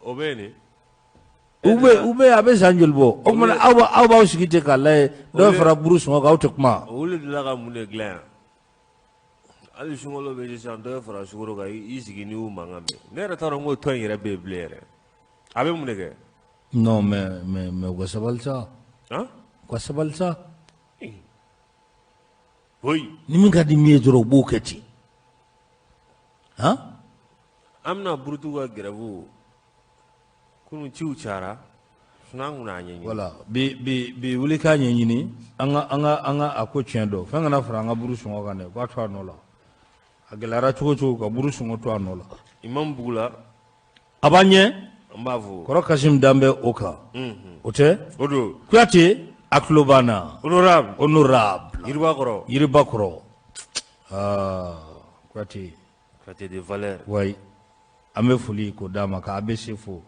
Obeni. Ube abe sanjulbo. O mana awa usigite kala do fara burus ngo ka utekma. Ule dilaga mune glan. Ali sungolo be jisan do fara sugoro ga isigi ni u mangame. Nera taro ngo to yere be blere. Abe mune ke? Non mais kwasabalsa. Hein? Kwasabalsa. Oui. Ni min ka di miye joro bokati. Hein? Amna burutu ga gerabu. Kunu ciu cara. Sunangu na nyenyi. Voilà. Bi wuli ka nyenyi anga ako tiendo. Fanga na franga burus ngo kane kwa twa nola. Agelara chugo ka burus ngo twa nola. Imam Bugula. Abanye Mbavu. Koro Kasim Dambe Oka. Ote? Odo. Kuyate Aklobana. Honorable. Yiribakoro. Kuyate. Kuyate de valeur. Oui. Ame fuli ko dama ka abe sefo.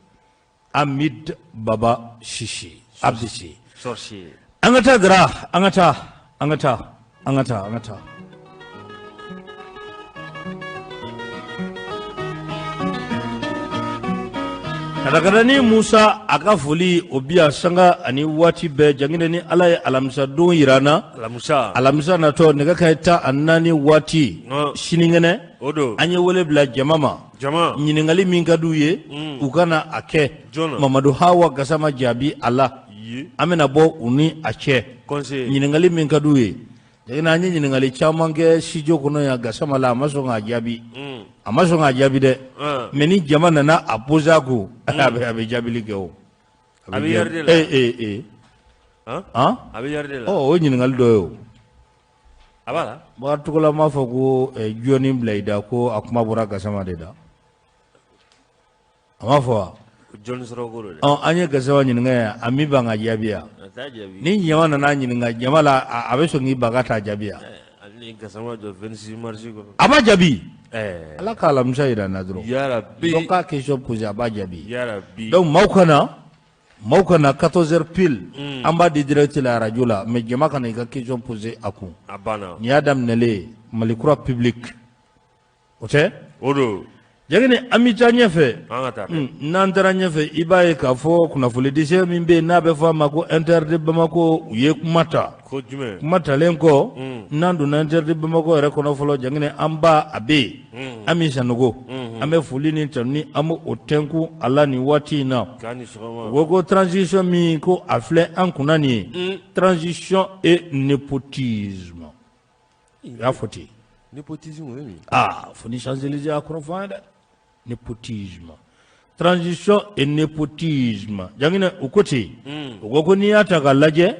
Amid Baba Shishi. Abdisi. Sorcier. Angata gra. Angata. Kadakadani Musa aka foli obia sanga ani wati be jangine ni alaye alamisa don yirana alamisa nato nega kaita annani wati shiningene odo anye wole bila jama nyiningali min kadu ye ukana ake Mamadu Hawa gasama jabi Allah amena bo uni ache nyiningali min kadu ye jangina anye nyiningali chamange sijo kono ya gasama la masonga jabi amasonga jabi de meni jama nana apoza ko abe jabili ke o abe yarde la abe yarde la o nyiningali do yo abala ba tukola ma fo ko joni blaida ko akuma bora gasama de da ama fo John Sorogoro de anye gasama nyininga ami banga jabiya ni jama nana nyininga jama la abe so ngi bagata jabiya ani gasama do 26 mars ko aba jabi ala kala mshaira nadro ya rabbi donc ka question posé aba jabi ya rabbi donc maukana 14h pile amba di direct la radio la mais jama kana ka question posé aku abana ni adam nele malikura public ote odo jagene amita nyefe angata nantara nyefe ibaye ka fo kuna fulidise mimbe na be fo mako interdit bamako uye kumata ko jume kumata lenko nandu na interdit bamako re kono folo jagene amba abe ami sanogo ame fulini tani amu otenku ala ni wati na kani soma wogo transition mi ko afle an kunani transition et népotisme ya foti népotisme oui foni Champs-Élysées akrofa de népotisme transition et népotisme jangina ukoti ugo ni ataka laje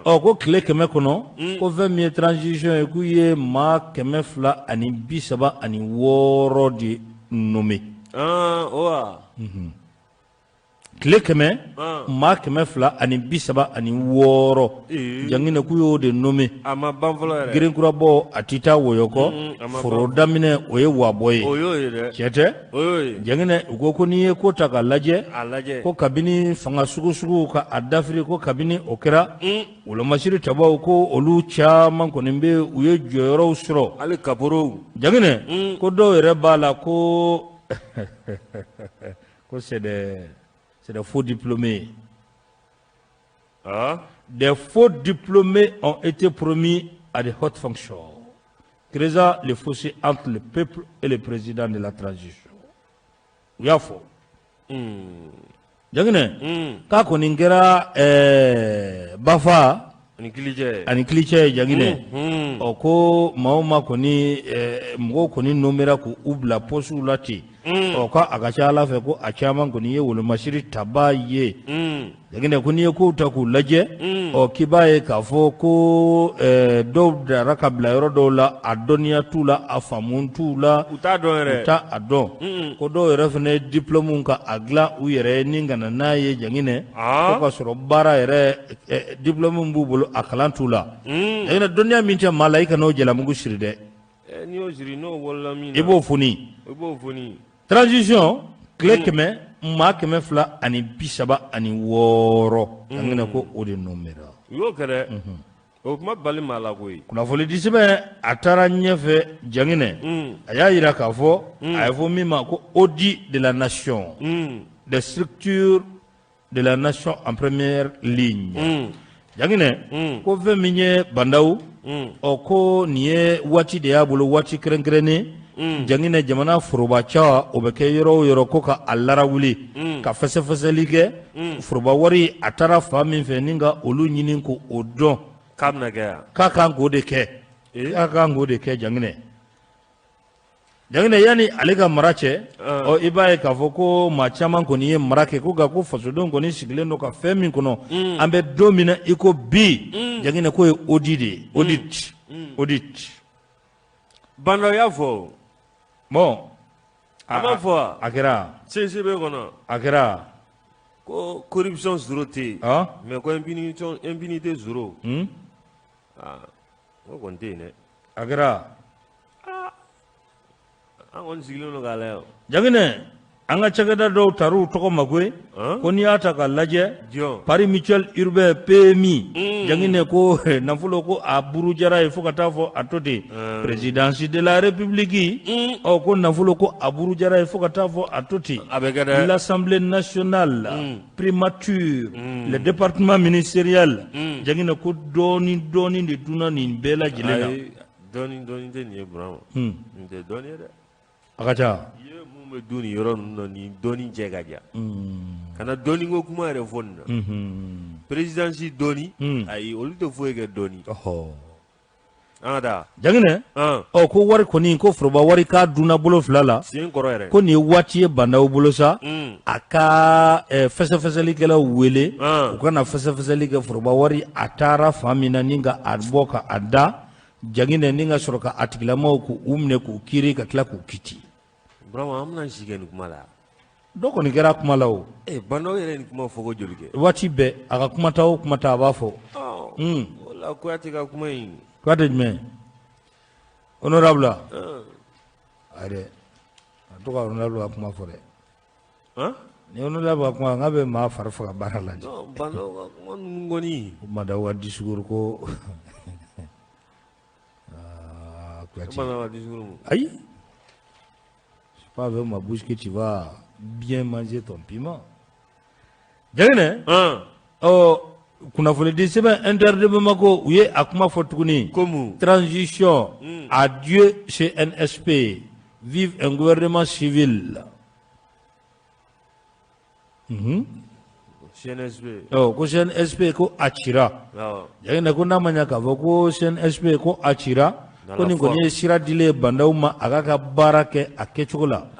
ko kle keme kono ko 20 transition ku ye ma keme fla ani bisaba ani woro di nommé oa kle keme ma keme fla ani bisaba ani woro jangina ku yo de nommé ama banfolo ere girin kura bo atita woyoko foro damine oye waboye oyo chete oyo jangine ugo ko ni ko taka laje alaje ko kabini fanga sugu ka adafri ko kabini okera ulo mashiri tabaw ko olu chaman ko nimbe uye joyoro usro ale kaporo jangine ko do yere bala ko ko c'est des faux diplômés. Des faux diplômés ont été promis à des hautes fonctions, creusant le fossé entre le peuple et le président de la transition. Yafo. Jangine, ka koningera bafa ani cliché jangine. Oko maoma koni mgo koni numera ku ubla posu lati. Oka agachala fe ko achaman koni ye wolo mashiri tabaye. Jangine koni ye ko utaku laje o kibaye kafo ko do da rakabla yoro do la adonia tula afamuntu la uta adon ko do refne diplôme ka agla u yere ninga na naye jangine ko ka soro bara yere diplôme mbubulu akalantula jangine donia minta malaika no jela mungu shiride ni o jiri no wala mina ibo funi transition clé keme ma keme fla ani bisaba ani woro jangine ko odi numero yo kare o kuma bali mala koyi kuna foli disibe atara nyefe jangine aya yira ka fo ay fo mima ko audit de la nation des structures de la nation en première ligne. Jangine, ko fe minye bandaw, o ko niye wati de abulu wati krenkrene, jangine jamana furuba cha obeke yoro ko ka allara wuli, ka fese lige, furuba wari atara fami fe ninga olu nyinin ko odon. Kamna ga. Ka kan go de ke. Ka kan go de ke jangine. Jangine yani alega marache o ibaye ka foko ma chaman ko ni marake ko ga ko fasodon ko ni sigle no ka femi kono ambe domina iko bi jangine ko audit bando ya fo bon ama fo akira CCB kono akira ko corruption zero te mais ko impunité zero ko konte ne akira on siglo no galeo jangine anga chagada do taru toko magwe ko ni ata ka laje Paris mutuel urbain PMI jangine ko nafulo ko aburu jara il faut kata fo atoti présidence de la république o ko nafulo ko aburu jara il faut kata fo atoti l'assemblée nationale primature le département ministériel jangine ko doni de duna ni bela jilena doni de ni bravo de doni de akacha ye mume duni yoron no ni doni jegaja kana doni ngo kuma re fonna présidence doni ay olu de foyege doni ada jangine o ko wari ko ni ko froba wari ka duna bolo flala sin korere ko ni wati e bandaw bolo sa aka fese likela wele ko kana fese like froba wari atara famina ninga adboka ada jangine ninga soroka atikila mo ku umne ku kiri ka kila ku kiti bravo amna shigen kumala doko ni kera kumala o bando yere ni kuma fogo jolike wati be aka kumata o kumata abafo wala ko atika kuma yin kwade me honorable ade toka honorable akuma fore ni honorable akuma ngabe ma farfa barala no bando kuma ngoni madawa discours ko aïe, c'est pas avec ma bouche que tu vas bien manger ton piment. Jangene, kuna fole de seba interdement ko uye akuma fotukuni. Transition, adieu CNSP, vive un gouvernement civil. CNSP. Ko CNSP ko achira. Jangene ko namanya ka ko CNSP ko achira. Koni ngoni sira dile bandaw ma aga ka barake akechola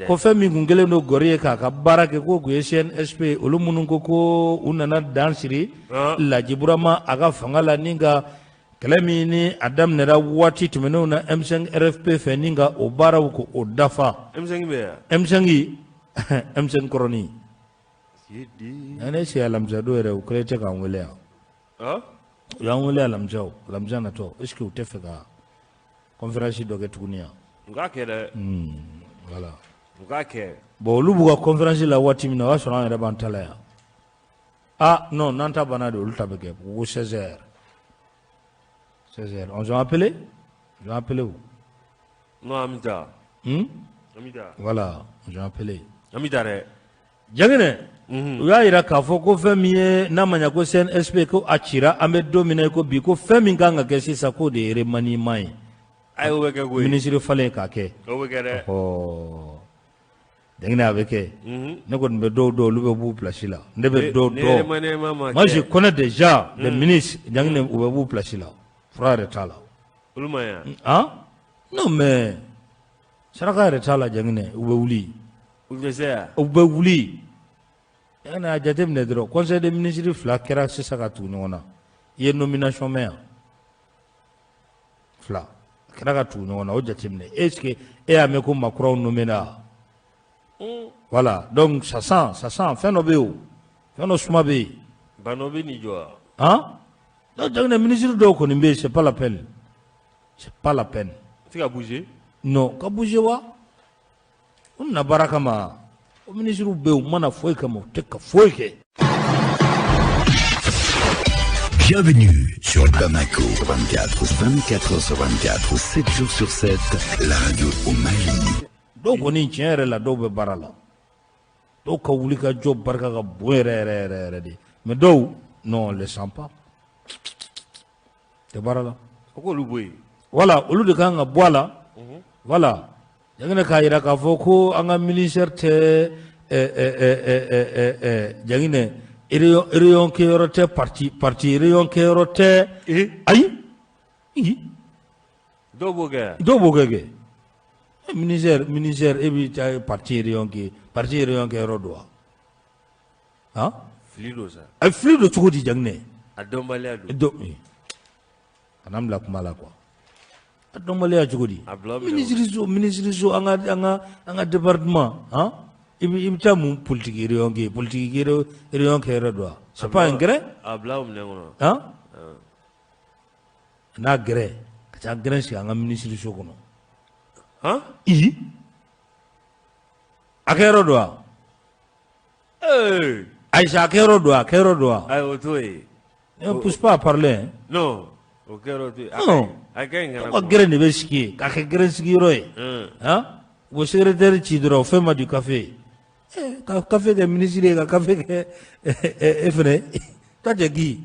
ko femi ngungele no goriye ka barake ko ku SNSP olu munun ko unana dansiri la jiburama aga fangala ninga kalamini adam nera wati tumeno na M5 RFP fe ninga o baraw ko o dafa M5 koroni ane si alamzado ere o krete ka ngwele ya ngwele alamzana to eske o tefeka conférence doge tukunia ngakere voilà ngake bo lubuga conférence la wati mina wasona ere bantala ya non nanta banade ultabeke ou 16h on ont appelé où non amita voilà on ont appelé amita re jangene ya ira ka foko femi na manya ko CNSP ko achira ambe domine ko bi ko femi nganga ke sisa ko de remani mai ay weke go ministre fale ka ke o weke de dengna weke ne ko be do lu be bu place la ne be do moi je connais déjà les ministres jangne ou bu place la frère tala ulumaya non mais saraka tala jangne ou be wuli ou be wuli yana jatem ne dro conseil des ministres fla kera c'est ça ka tu nona ye nomination maire fla kera tu nona o jatem ne est-ce que e a me ko Macron nomina voilà donc ça sent fin nobeo fin no sumabe banobi ni joa donc le ministre do ko nimbe c'est pas la peine tu as bougé non ka bouger wa on na baraka ma o ministre be o mana foi kama teka foi ke. Bienvenue sur Bamako 24h sur 7 jours sur 7, la radio au Mali. Donc on y tient la dobe barala. dɔw ka wuli ka jɔ barika ka bon yɛrɛ de mais dɔw non on les sent pas tɛ baara la voilà olu de kan ka bɔ a la voilà jangine k'a jira k'a fɔ ko an ka ministère tɛ jangine réunion kɛyɔrɔ tɛ parti réunion kɛyɔrɔ tɛ ayi dɔw b'o kɛ ministère e bi taa parti réunion kɛyɔrɔ don wa fili don sa fili don cogo di jangine a dɔnbaliya don kana bila kuma la quoi a dɔnbaliya cogo di ministre so an ka département i bɛ taa mun politique réunion kɛyɔrɔ don wa c'est pas un gré a bila o minɛ kɔnɔ n'a gré ka taa gré sigi an ka ministre so kɔnɔ a kɛyɔrɔ don wa Aïcha a kɛyɔrɔ don wa ayi o t'o ye ne pousse pas à parler non o kɛyɔrɔ t'o ye a ka ɲi kana ka gré de bɛ sigi yen k'a kɛ gré sigiyɔrɔ ye o secrétaire ci dɔrɔn fɛn ma du café ka café kɛ ministre ye ka café kɛ e fɛnɛ ta cɛ k'i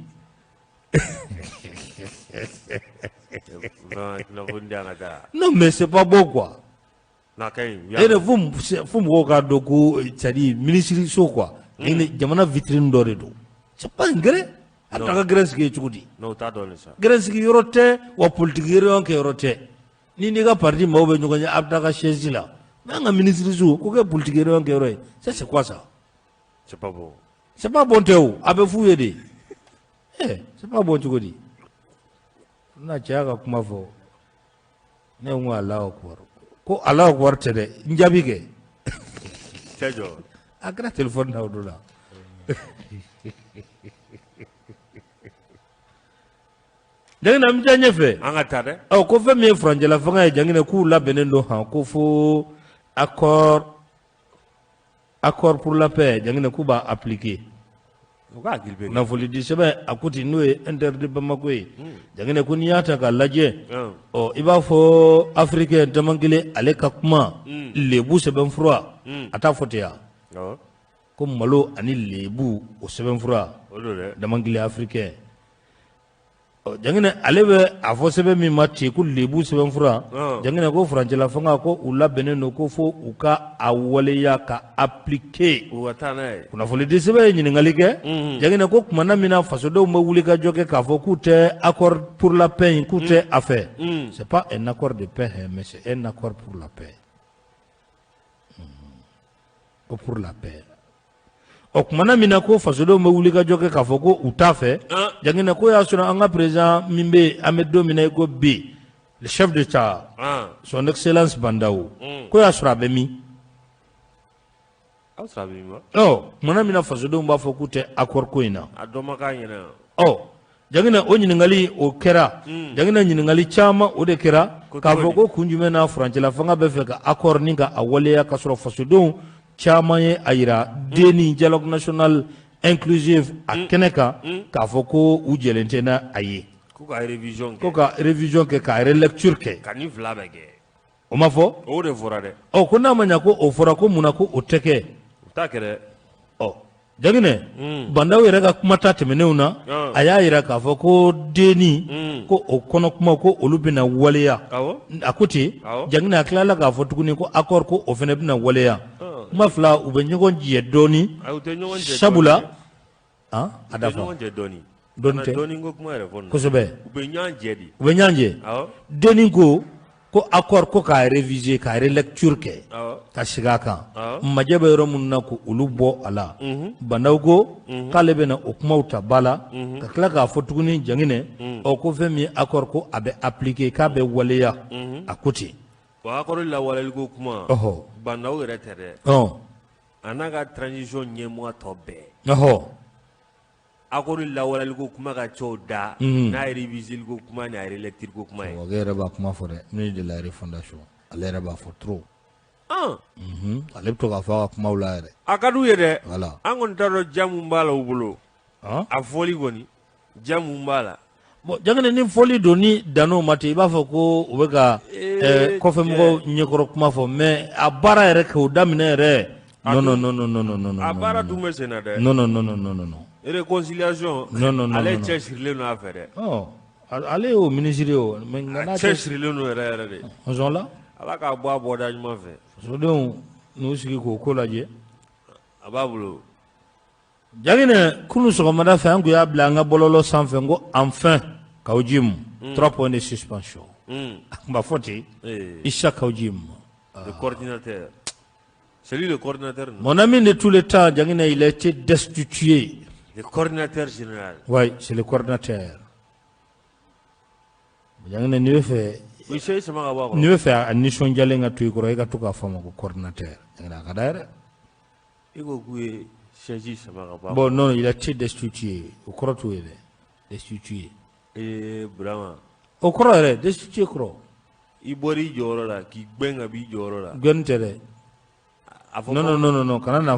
non mais c'est pas beau quoi e de fo mɔgɔw k'a dɔn ko c'est-à-dire ministre so quoi jamana vitrine dɔ de don c'est pas un gré a bɛ ka gré sigi cogo di gré sigiyɔrɔ tɛ wa politique réunion kɛyɔrɔ tɛ ni n'i ka parti maaw bɛ ɲɔgɔn ye a bɛ taa ka chaise la mais an ka ministre so ko kɛ politique réunion kɛyɔrɔ ye ça c'est quoi ça c'est pas bon tɛ o a bɛ f'u ye de c'est pas bon cogo di n'a cɛya ka kuma fɔ ne ko Alahu Akibar ko Alahu Akibar tɛ dɛ n jaabi kɛ a kɛra téléphone na o don la jangina an bɛ taa ɲɛfɛ an ka taa dɛ ko fɛn min ye furancɛla fanga ye jangina k'u labɛnnen don ko fo accord pour la paix jangina k'u b'a appliquer nafoli di sɛbɛn a ko ten n'o ye interdit Bamako ye jangina ko n'i y'a ta k'a lajɛ i b'a fɔ africain caman kelen ale ka kuma lebu sɛbɛnfura a t'a fɔ ten ya ko malo ani lebu o sɛbɛnfura damankelen africain jangina ale bɛ a fɔ sɛbɛn min ma ten ko lebu sɛbɛnfura jangina ko furancɛla fanga ko u labɛnnen don ko fo u ka a waleya ka appliquer kunnafoni di sɛbɛn ye ɲininkali kɛ jangina ko kumana min na fasodenw bɛ wuli ka jɔ kɛ k'a fɔ k'u tɛ accord pour la paix in k'u tɛ a fɛ c'est pas un accord de paix mais c'est un accord pour la paix ko pour la paix o kumana min na ko fasodenw bɛ wuli ka jɔ kɛ k'a fɔ ko u t'a fɛ jangina ko y'a sɔrɔ an ka président min bɛ an bɛ don min na i ko bi le chef d'État son excellence Bandaw ko y'a sɔrɔ a bɛ min kumana min na fasodenw b'a fɔ k'u tɛ accord ko in na jangina o ɲininkali o kɛra jangina ɲininkali caman o de kɛra k'a fɔ ko kun jumɛn na furancɛla fanga bɛ fɛ ka accord ni ka a waleya ka sɔrɔ fasodenw caman ye a yira deni dialogue national inclusive a kɛnɛ kan k'a fɔ ko u jɛlen tɛ na a ye ko ka révision kɛ ka relecture kɛ o ma fɔ ko n'a ma ɲɛ ko o fɔra ko mun na ko o tɛ kɛ jangine Bandaw yɛrɛ ka kuma ta tɛmɛnenw na a y'a yira k'a fɔ ko deni ko o kɔnɔ kuma ko olu bɛna waleya a ko ten jangine a tilala k'a fɔ tuguni ko accord ko o fana bɛna waleya kuma fila u bɛ ɲɔgɔn jɛ dɔɔni sabula a dafa dɔɔni tɛ kosɛbɛ u bɛ ɲɔgɔn jɛ deni ko accord ko k'a réviser k'a relecture kɛ ka segin a kan majɛ bɛ yɔrɔ minnu na ko olu bɔ a la Bandaw ko k'ale bɛna o kumaw ta ba la ka tila k'a fɔ tuguni jangine ko fɛn min ye accord ko a bɛ appliquer k'a bɛ waleya a ko ten accord lawaleli ko kuma Bandaw yɛrɛ tɛ dɛ a n'a ka transition ɲɛmɔgɔ tɔ bɛɛ accord lawaleli ko kuma ka ca o da n'a ye réviser ko kuma ni a relecture ko kuma ye yɛrɛ b'a kuma fɔ dɛ ministre de la refondation ale yɛrɛ b'a fɔ trop ale bɛ to k'a fɔ a ka kumaw la yɛrɛ a ka d'u ye dɛ an kɔni t'a dɔn ja mun b'a la u bolo a fɔli kɔni ja mun b'a la jangine ni fɔli don ni dan'o ma ten i b'a fɔ ko u bɛ ka kɔfɛmɔgɔw ɲɛkɔrɔ kuma fɔ mais a baara yɛrɛ k'o daminɛ yɛrɛ Non. Abara tout me sénateur. Non. Réconciliation. Non. Allez chercher le affaire. Oh, allez au ministère. Mais chercher le erreur. On sont là. Ala ka bois bordage ma fait. Donc nous sigi ko kolaje. Ababulo. Jagine kunu sogomada fa ngo ya blanga bololo sanfe ngo enfin kawjim 3 points de suspension. Ba foti. Isha kawjim. Le coordinateur. C'est lui le coordinateur. Mon ami de tous les temps, Jagine il a été destitué. Le coordinateur général. Oui, c'est le coordinateur. Jagine ne veut faire oui, c'est ça ma ne veut faire un nation jalenga tu ko ka to ka fama ko coordinateur. Jagine ka daire. Ego kuye changer ça ma Bon non, il a été destitué. Au croit tout est destitué. Brahma. Au croit destitué croit. Ibori joro la ki gbenga bi joro la. Gontere. Non, kana no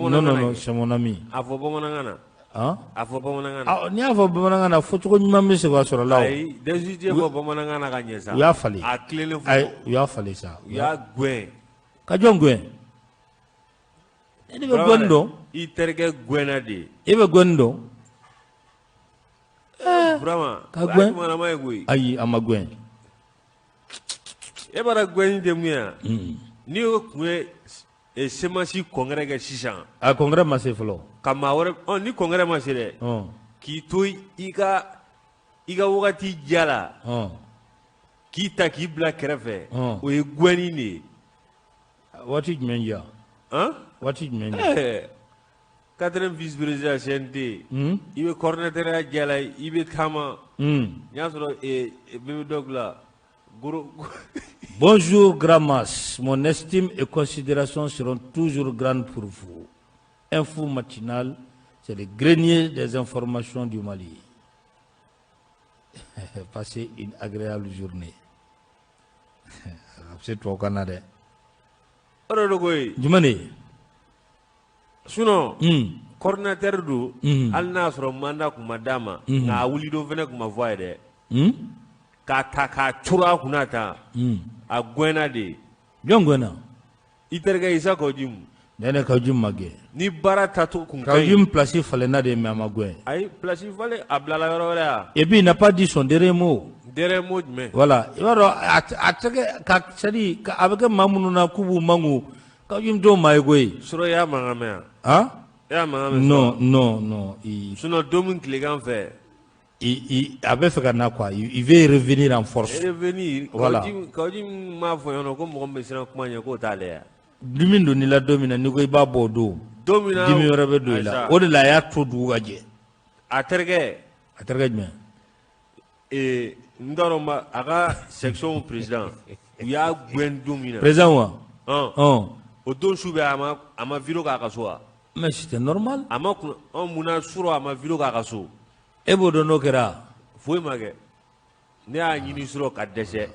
non, c'est mon ami. Afo bomonangana. Hein? Afo bomonangana. Ah, ni afo bomonangana foto ko nyuma mese ko sura lawo. Ai, destitué fo bomonangana ka nyesa. Ya fali. A clé Ai, ya fali ça. Ya gwen. Ka jongwen. Ede be gondo. I terke gwena de. Ebe gondo. Brahma. Ka gwen. Mana mai gui. Ayi amagwen. E bara gwen de muya. Ni o kwe e semasi congrès ke sisan. A congrès ma se flo. Kama wore ni congrès ma se de. Ki to iga wagati jala. Ki ta ki bla kɛrɛfɛ. O ye gweni ne. What is menja? What is menja? 4e vice-président CNT. I be coordinateur ya jala I be kama. Nya sɔrɔ bebe dog la. Bonjour, Gramas. Mon estime et considération seront toujours grandes pour vous. Info matinale, c'est le grenier des informations du Mali. Passez une agréable journée. C'est toi au Canada. Jumane. Sinon, coordinateur do, al n'a sɔrɔ mandat kuma d'a ma, nka a wuli don fɛnɛ kuma fɔ a ye dɛ. K'a ta k'a turu a kunna tan a gwɛnna de. Jɔn gwɛnna? I terikɛ Isa Kawjim. Ne ne Kawjim ma gɛn. Ni baara tato kun ka ɲi. Kawjim place falenna de mais a ma gwɛn. Ayi place falen a bilala yɔrɔ wɛrɛ ya. Et puis il n'a pas dit son dernier mot. Dernier mot jumɛn? Voilà. I b'a dɔn a tɛgɛ ka c'est-à-dire a bɛ kɛ maa minnu na k'u b'u mangu Kawjim t'o maa ye koyi. Sɔrɔ i y'a mankan mɛn yan. Hein? I y'a mankan mɛn. Non. Sinon don min tilegan fɛ. A bɛ fɛ ka na quoi, il veut revenir en force. Revenir. Voilà. Kawjim m'a fɔ yan nɔ ko mɔgɔ min bɛ siran kuma ɲɛ k'o t'ale ya. Dimi don n'i la don min na n'i ko i b'a bɔ o don. Don min na dimi wɛrɛ bɛ don i la. O de la a y'a to dugu ka jɛ. A terikɛ. Jumɛn? N t'a dɔn a ka section président u y'a gɛn don min na. Président wa? O don su bɛ a ma vidéo k'a ka so wa? Mais c'était normal. A ma kun munna surɔ a ma vidéo k'a ka so. E b'o dɔn n'o kɛra? Foyi ma kɛ. Ne y'a ɲini surɔ ka dɛsɛ.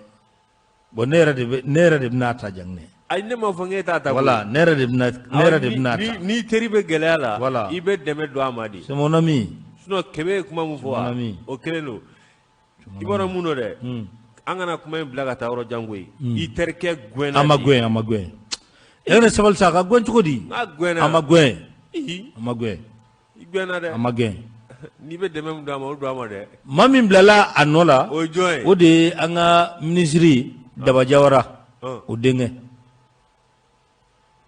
Bon ne yɛrɛ de bɛna ta jang ne. Ayi ne ma fɔ n k'e t'a ta. Voilà, ne yɛrɛ de bɛna ta. Ni teri bɛ gɛlɛya la. Voilà. I bɛ dɛmɛ don a ma de. C'est mon ami. Sinon Kɛmɛ ye kuma min fɔ wa? O kelen don. I b'a dɔn mun don dɛ. An kana kuma in bila ka taa yɔrɔ jan koyi. I terikɛ gɛnna de. A ma gɛn. E yɛrɛ sabali sa a ka gɛn cogo di? A gɛnna. A ma gɛn. I gɛnna dɛ. A ma gɛn. N'i bɛ dɛmɛ min don a ma o don a ma dɛ. Maa min bilala a nɔ la. O ye jɔn ye? O de ye an ka minisiri Daba Jawara. O denkɛ.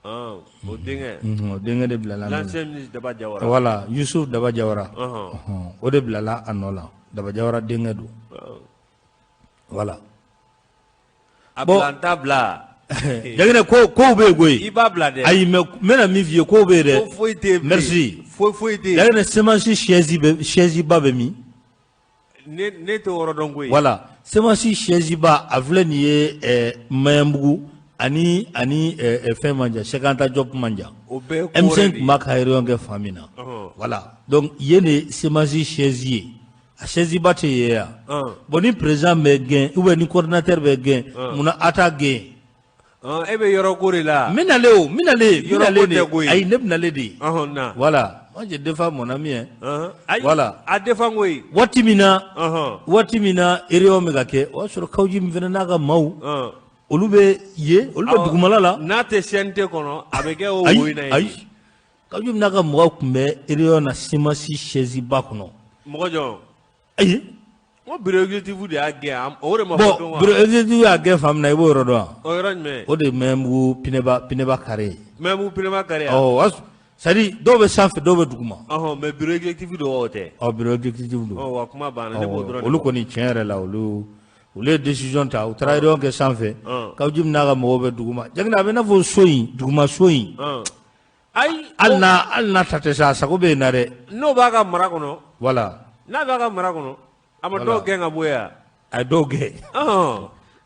O denkɛ. O denkɛ de bilala. L'ancien ministre Daba Jawara. Voilà, Yusuf Daba Jawara. O de bilala a nɔ la. Daba Jawara denkɛ don. Voilà. A bila n t'a bila. Jagina kow bɛ yen koyi. I b'a bila dɛ. Ayi mais n bɛna min f'i ye kow bɛ yen dɛ. Ko foyi tɛ yen. Merci. Foyi tɛ yen. Jagina semence chaise ba bɛ min? Ne tɛ yɔrɔ dɔn koyi. Voilà, semence chaise ba a filɛ nin ye Mayanbugu ani fɛn man jan Cheikh Anta Diop man jan. O bɛɛ ye ko wɛrɛ de ye. M5 tun b'a ka réunion kɛ fan min na. Voilà, donc yen de semence chaise ye. A chaise ba tɛ yen yan. Bon ni président bɛ gɛn ou bien ni coordinateur bɛ gɛn munna a t'a gɛn? E bɛ yɔrɔ ko de la. N bɛ nalen de. Ayi ne bɛ nalen de. Na. Voilà. Moi je défends mon ami hein. Voilà. A défend koyi. Waati min na réunion bɛ ka kɛ o y'a sɔrɔ Kawjim fana n'a ka maaw olu bɛ dugumala la n'a tɛ CNT kɔnɔ a bɛ kɛ o woyi na ye Kajoum n'a ka mɔgɔw tun bɛ réunion na semasi chaise ba kɔnɔ mɔgɔ jɔn ayi o bureau exécutif de y'a gɛn o de ma bon fɔ dɔn wa bureau exécutif y'a gɛn fan min na i b'o yɔrɔ dɔn wa o yɔrɔ jumɛn o de ye Mɛnbugu Pineba carré Mɛnbugu Pineba carré c'est-à-dire dɔw bɛ sanfɛ dɔw bɛ duguma mais bureau exécutif de o tɛ bureau exécutif don wa kuma banna ne b'o dɔrɔn olu kɔni tiɲɛ yɛrɛ la olu ye décision ta u taara réunion kɛ sanfɛ Kajoum n'a ka mɔgɔw bɛ duguma Jagina a bɛ n'a fɔ so in duguma so in ayi hali n'a ta tɛ sa a sago bɛ yen na dɛ n'o b'a ka mara kɔnɔ voilà n'a b'a ka mara kɔnɔ a ma dɔw gɛn ka bɔ yan a ye dɔw gɛn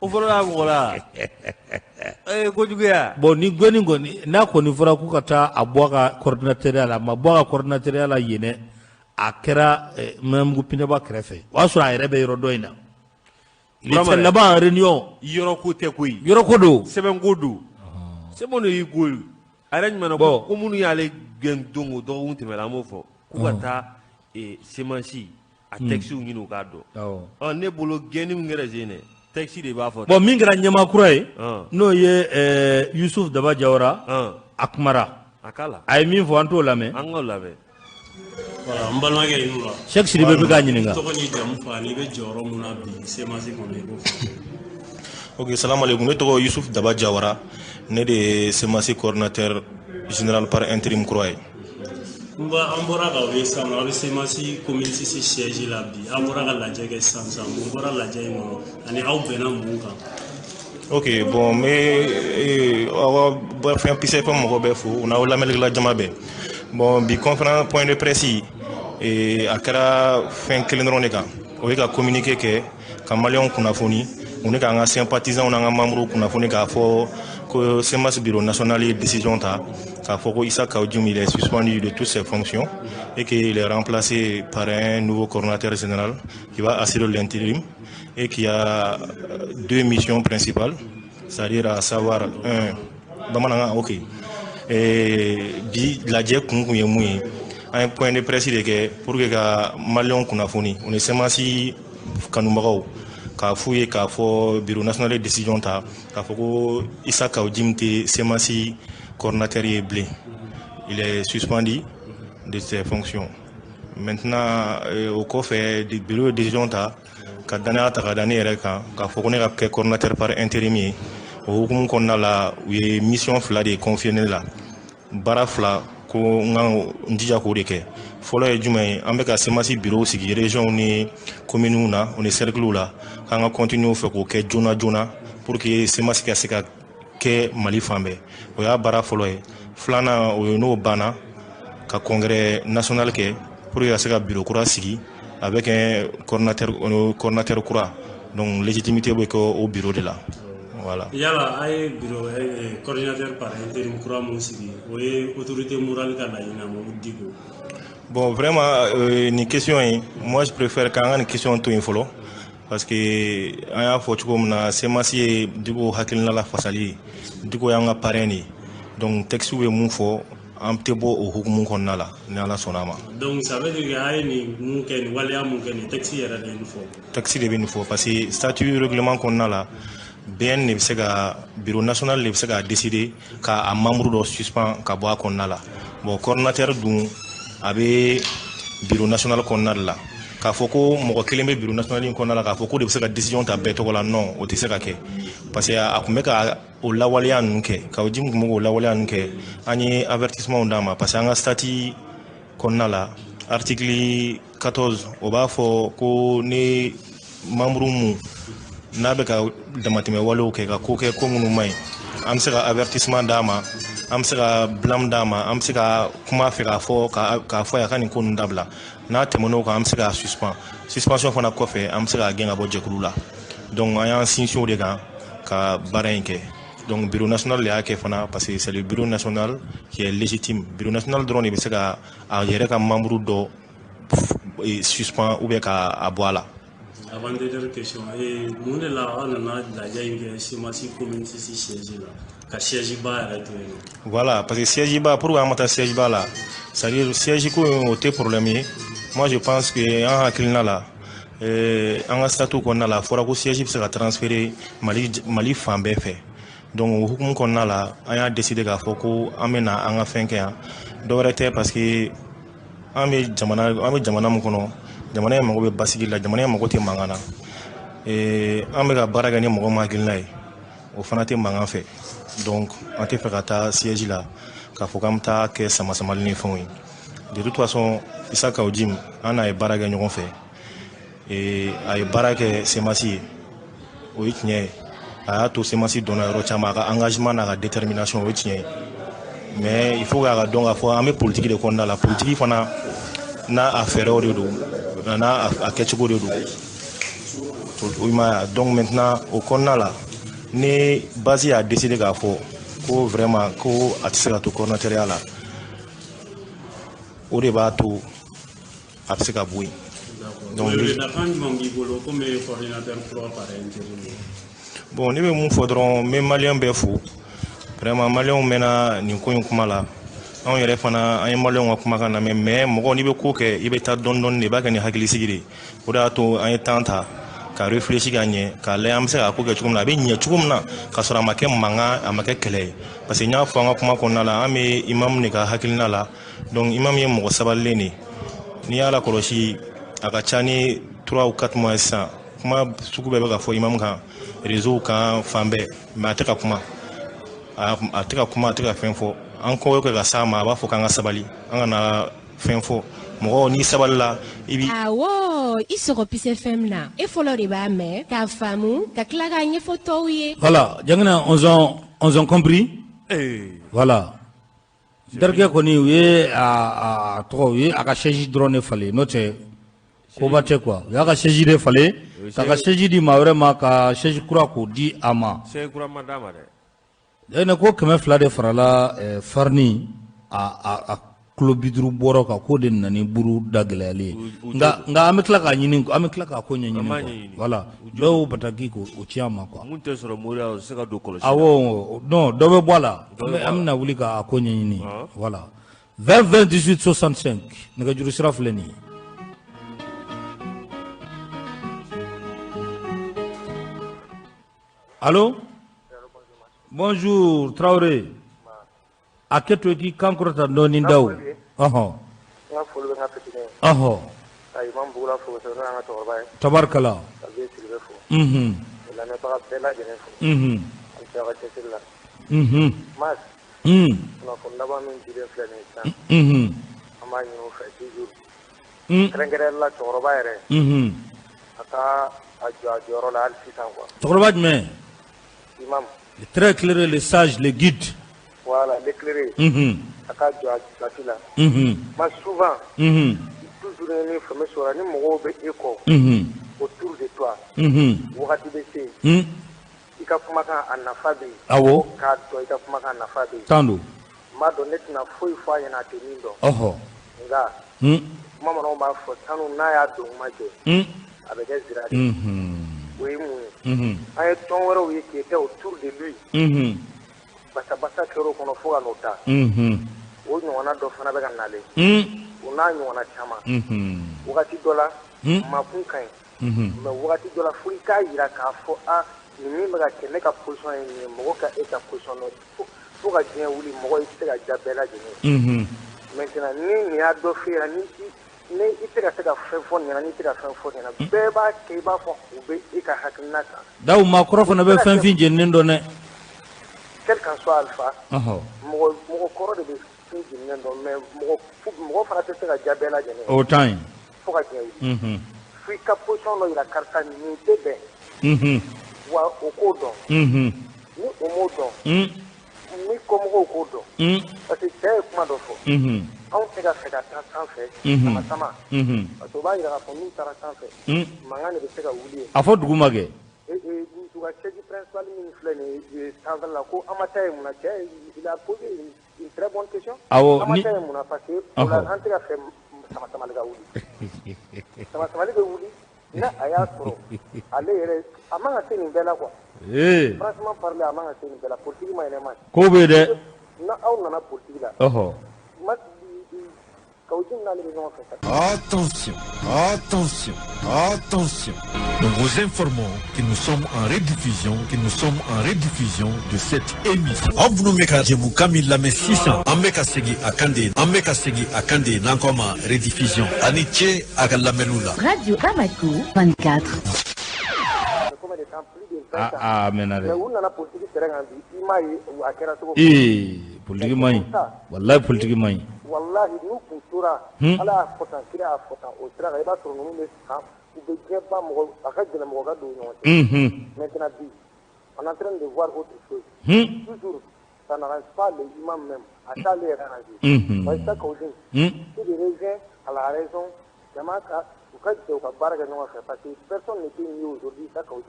o fɔlɔ y'a mɔgɔ la kojuguya bon ni gɛnni kɔni n'a kɔni fɔra k'u ka taa a bɔ a ka coordinateur la a ma bɔ a ka coordinateur la yen dɛ a kɛra Mɛnbugu Pineba kɛrɛfɛ o y'a sɔrɔ a yɛrɛ bɛ yɔrɔ dɔ in na il était là-bas en réunion yɔrɔ ko tɛ koyi yɔrɔ ko don sɛbɛn ko don sɛbɛn de y'i ko ye a yɛrɛ ɲuman ko minnu y'ale gɛn don o dɔgɔkun tɛmɛna an b'o fɔ k'u ka taa semence a texte ɲini u k'a dɔn ne bolo gɛnni min kɛra sen dɛ texte de b'a fɔ bon min kɛra ɲɛmaa kura ye n'o ye Yusuf Daba Jawara a kumara a k'a la a ye min fɔ an t'o lamɛn an k'o lamɛn voilà n balimakɛ i n'u la Cheikh Sidibe bɛ k'a ɲininka tɔgɔ ni jamu fɔ ani bɛ jɔyɔrɔ mun na bi semence kɔnɔ i b'o fɔ ok salam alaikum ne tɔgɔ Yusuf Daba Jawara ne de ye semence coordinateur général par intérim kura ye an bɔra ka o ye sisan nɔ a bɛ semence commune 6 siège la bi an bɔra ka lajɛ kɛ sisan mun bɔra lajɛ in kɔnɔ ani aw bɛnna mun kan ok bon n bɛ aw fɛn PCF mɔgɔ bɛɛ fo u n'aw lamɛnnikɛla jama bɛɛ bon bi conférence point de presse a kɛra fɛn kelen dɔrɔn de kan o ye ka communiqué kɛ ka maliyɛnw kunnafoni u ni k'an ka sympathisants n'an ka membres kunnafoni k'a fɔ ko semence bureau national ye décision ta k'a fɔ ko Issa Kajoum il est suspendu de toutes ses fonctions et qu'il est remplacé par un nouveau coordinateur général qui va assurer l'intérim et qui a deux missions principales, c'est-à-dire à savoir ok bi lajɛ kun ye mun ye an ye point de presse de kɛ pour que ka maliyɛnw kunnafoni o ni semence kanubagaw k'a f'u ye k'a fɔ bureau national de décision ta k'a fɔ ko Issa Kajoum tɛ semence coordinateur ye bilen il est suspendu de ses fonctions maintenant au kɔfɛ bureau de décision ta ka danaya ta ka da ne yɛrɛ kan k'a fɔ ko ne ka kɛ coordinateur par intérim ye o hukumu kɔnɔna la u ye mission fila de confié ne la baara fila ko n jija k'o de kɛ fɔlɔ ye jumɛn ye an bɛ ka semence bureau sigi région ni communes na o ni cercles la k'an ka continuer o fɛ k'o kɛ joona joona pour que semence ka se ka kɛ Mali fan bɛɛ o y'a baara fɔlɔ ye filanan o ye n'o banna ka congrès national kɛ pour que ka se ka bureau kura sigi avec un coordinateur kura donc légitimité bɛ kɛ o bureau de la voilà. Yala a ye bureau coordinateur par intérim kura mun sigi o ye autorité morale ka laɲini ma o di ko bon vraiment ni question yi moi je préfère k'an ka ni question to yen fɔlɔ parce que an y'a fɔ cogo min na semence ye Diko hakilina la fasali ye Diko y'an ka parrain de ye donc texte bɛ mun fɔ an tɛ bɔ o hukumu kɔnɔna la ni Ala sɔnna ma donc ça veut dire que a ye nin mun kɛ nin waleya mun kɛ nin texte yɛrɛ de ye nin fɔ texte de bɛ nin fɔ parce que statut règlement kɔnɔna la BN de bɛ se ka bureau national de bɛ se ka décider k'a membre dɔ suspend ka bɔ a kɔnɔna la bon coordinateur dun a bɛ bureau national kɔnɔna de la k'a fɔ ko mɔgɔ kelen bɛ bureau national in kɔnɔna la k'a fɔ ko de bɛ se ka décision ta bɛɛ tɔgɔ la non o tɛ se ka kɛ parce que a tun bɛ ka o lawaleya ninnu kɛ Kajoum tun bɛ k'o lawaleya ninnu kɛ an ye avertissement d'a ma parce que an ka statut kɔnɔna la article 14 o b'a fɔ ko ni membre mun n'a bɛ ka damatɛmɛ walew kɛ ka ko kɛ ko minnu man ɲi an bɛ se ka avertissement d'a ma an bɛ se ka blâme d'a ma an bɛ se ka kuma fɛ k'a fɔ a ka nin ko ninnu dabila n'a tɛmɛn'o kan an bɛ se ka suspension fana kɔfɛ an bɛ se ka gɛn ka bɔ jɛkulu la donc an y'an sinsin o de kan ka baara in kɛ donc bureau national de y'a kɛ fana parce que c'est le bureau national qui est légitime bureau national dɔrɔn de bɛ se ka a yɛrɛ ka membre dɔ suspend ou bien k'a bɔ a la. Avant dernière question, mun de la an nana lajɛ in kɛ semence commune 6 siège la ka siège ba yɛrɛ to yen nɔ. Voilà parce que siège ba pour an ma taa siège ba la c'est à dire siège ko o tɛ problème ye moi je pense que an hakilina la an ka statut kɔnɔna la fɔra ko siège bɛ se ka transférer Mali fan bɛɛ fɛ donc o hukumu kɔnɔna la an y'a décider k'a fɔ ko an bɛ na an ka fɛn kɛ yan dɔwɛrɛ tɛ parce que an bɛ jamana min kɔnɔ jamana in mago bɛ basigi la jamana in mago tɛ mankan na an bɛ ka baara kɛ ni mɔgɔ min hakilina ye o fana tɛ mankan fɛ donc an tɛ fɛ ka taa siège la k'a fɔ k'an bɛ taa kɛ sama-samali ni fɛnw ye de toute façon Isaka Ojim an n'a ye baara kɛ ɲɔgɔn fɛ a ye baara kɛ semasi ye o ye tiɲɛ ye a y'a to semasi donna yɔrɔ caman a ka engagement n'a ka détermination o ye tiɲɛ ye mais il faut k'a ka dɔn k'a fɔ an bɛ politique de kɔnɔna la politique fana n'a a fɛɛrɛw de don n'a a kɛcogo de don o ma ye donc maintenant o kɔnɔna la ni base y'a décidé k'a fɔ ko vraiment ko a tɛ se ka to coordinateur la o de b'a to a bɛ se ka bɔ yen. Donc bon ne bɛ mun fɔ dɔrɔn n bɛ maliyɛn bɛɛ fo vraiment maliyɛnw mɛnna nin ko in kuma la anw yɛrɛ fana an ye maliyɛnw ka kumakan lamɛn mais mɔgɔ n'i bɛ ko kɛ i bɛ taa dɔɔni dɔɔni de i b'a kɛ ni hakilisigi de o de y'a to an ye temps ta ka réfléchir ka ɲɛ k'a lajɛ an bɛ se ka ko kɛ cogo min na a bɛ ɲɛ cogo min na k'a sɔrɔ a ma kɛ mankan a ma kɛ kɛlɛ ye parce que n y'a fɔ an ka kuma kɔnɔna la an bɛ imam de ka hakilina la donc imam ye mɔgɔ sabalilen de n'i y'a lakɔlɔsi a ka ca ni 3 ou 4 mois sisan kuma sugu bɛɛ bɛ ka fɔ imam kan réseau kan fan bɛɛ mais a tɛ ka kuma a tɛ ka kuma a tɛ ka fɛn fɔ an kɔ kɛ ka s'a ma a b'a fɔ k'an ka sabali an kana fɛn fɔ mɔgɔ n'i sabali la i bi awɔ i sɔgɔ Peace FM na e fɔlɔ de b'a mɛn k'a faamu ka tila k'a ɲɛfɔ tɔw ye voilà jangina on ont compris voilà Dargɛ kɔni u ye a tɔgɔ u ye a ka chaise dɔrɔn de falen n'o tɛ koba tɛ quoi u y'a ka chaise de falen k'a ka chaise di maa wɛrɛ ma ka chaise kura k'o di a ma chaise kura ma d'a ma dɛ ne ko 200 de farala farni a kilo 50 bɔrɔ kan k'o de nana ni buru da gɛlɛyali ye nka an bɛ tila k'a ɲini an bɛ tila k'a ko ɲɛɲini quoi voilà dɔw bataki k'o ci an ma quoi mun tɛ sɔrɔ moriya o se ka don kɔlɔsi awɔ non dɔ bɛ bɔ a la an bɛna wuli k'a ko ɲɛɲini voilà 20 20 18 65 nɛgɛjuru sira filɛ nin ye allô bonjour Traoré a kɛ to i k'i kan kɔrɔta dɔɔni daw tabarikala cɛkɔrɔba jumɛn très éclairé le sage le guide voilà l'éclairé a ka jɔ a place la mais souvent toujours ni fɛn sɔrɔ ni mɔgɔw bɛ e kɔ autour de toi wagati bɛ se i ka kumakan a nafa bɛ yen awɔ k'a dɔn i ka kumakan a nafa bɛ yen tan don n b'a dɔn ne tɛna foyi fɔ a ɲɛna a tɛ min dɔn nka bamananw b'a fɔ sanu n'a y'a don kuma jɛ a bɛ kɛ zira de o ye mun ye an ye tɔn wɛrɛw ye qui étaient autour de lui basa kɛr'o kɔnɔ fo ka n'o ta o ɲɔgɔnna dɔ fana bɛ ka nalen o n'a ɲɔgɔnna caman wagati dɔ la makun ka ɲi mais wagati dɔ la fo i k'a yira k'a fɔ nin min bɛ ka kɛ ne ka position ye nin ye mɔgɔ ka e ka position dɔn fo ka diɲɛ wuli mɔgɔ i tɛ se ka ja bɛɛ lajɛlen maintenant ni nin y'a dɔ f'i ɲɛna ni i tɛ ka se ka fɛn fɔ ɲɛna n'i tɛ ka fɛn fɔ ɲɛna bɛɛ b'a kɛ i b'a fɔ u bɛ e ka hakilina kan daw maakɔrɔ fana bɛ fɛn fin jeninen dɔn dɛ quel qu'en soit alpha mɔgɔ kɔrɔ de bɛ fin jeninen dɔn mais mɔgɔ fana tɛ se ka ja bɛɛ lajɛlen o tan ye fo ka diɲɛ wuli fo i ka position dɔ yira karisa nin tɛ bɛn wa o k'o dɔn ni o m'o dɔn ni kɔmɔgɔw k'o dɔn parce que cɛ ye kuma dɔ fɔ anw tɛ ka fɛ ka taa sanfɛ sama parce que o b'a yira k'a fɔ n'u taara sanfɛ mankan de bɛ se ka wuli yen a fɔ dugu ma kɛ u ka chef principal min filɛ nin ye sanfɛ la ko an ma taa yen mun na cɛ il a posé une très bonne question an ma taa yen mun na parce que o la an tɛ ka fɛ sama-samali ka wuli sama-samali bɛ wuli n'a a y'a sɔrɔ ale yɛrɛ a man ka se nin bɛɛ la quoi franchement parler a man ka se nin bɛɛ la politique ma yɛlɛma ko bɛ dɛ n'a aw nana politique la Attention, attention, attention. Nous vous informons que nous sommes en rediffusion, de cette émission. Vous nous mettez Kamil Lame 600, Amekasegi Akande, Nankoma rediffusion. Aniche Agalamelula. Radio Bamako 24. Menare. Politique mai. Wallahi politique mai. Wallahi nous cultura ala fota kira fota o tra ga ba toro nous ska ou de pas mo akade na mo ga do maintenant bi on est en train de voir autre chose toujours ça n'arrange pas les imams même à ça les arranger ça cause c'est des raisons à la raison jamaka ou quand tu vas barga non parce que personne n'est mieux aujourd'hui ça cause